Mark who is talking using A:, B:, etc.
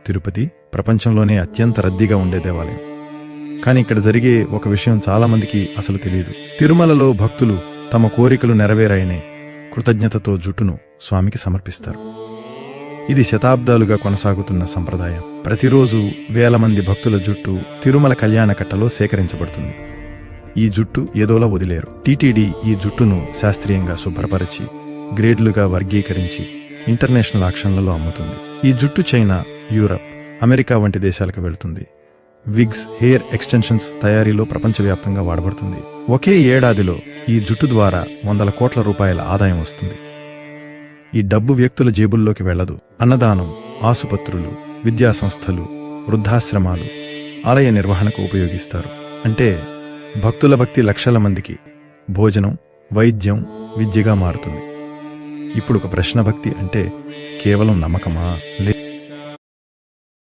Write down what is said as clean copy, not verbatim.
A: తిరుపతి ప్రపంచంలోనే అత్యంత రద్దీగా ఉండే దేవాలయం. కానీ ఇక్కడ జరిగే ఒక విషయం చాలామందికి అసలు తెలియదు. తిరుమలలో భక్తులు తమ కోరికలు నెరవేరాయనే కృతజ్ఞతతో జుట్టును స్వామికి సమర్పిస్తారు. ఇది శతాబ్దాలుగా కొనసాగుతున్న సంప్రదాయం. ప్రతిరోజు వేల మంది భక్తుల జుట్టు తిరుమల కళ్యాణకట్టలో సేకరించబడుతుంది. ఈ జుట్టు ఏదోలా వదిలేరు. టీటీడీ ఈ జుట్టును శాస్త్రీయంగా శుభ్రపరిచి గ్రేడ్లుగా వర్గీకరించి ఇంటర్నేషనల్ ఆక్షన్లలో అమ్ముతుంది. ఈ జుట్టు చైనా, యూరప్, అమెరికా వంటి దేశాలకు వెళుతుంది. విగ్స్, హెయిర్ ఎక్స్టెన్షన్స్ తయారీలో ప్రపంచవ్యాప్తంగా వాడబడుతుంది. ఒకే ఏడాదిలో ఈ జుట్టు ద్వారా 100 కోట్ల రూపాయల ఆదాయం వస్తుంది. ఈ డబ్బు వ్యక్తుల జేబుల్లోకి వెళ్లదు. అన్నదానం, ఆసుపత్రులు, విద్యాసంస్థలు, వృద్ధాశ్రమాలు, ఆలయ నిర్వహణకు ఉపయోగిస్తారు. అంటే భక్తుల భక్తి లక్షల మందికి భోజనం, వైద్యం, విద్యగా మారుతుంది. ఇప్పుడు ఒక ప్రశ్న, భక్తి అంటే కేవలం నమ్మకమా?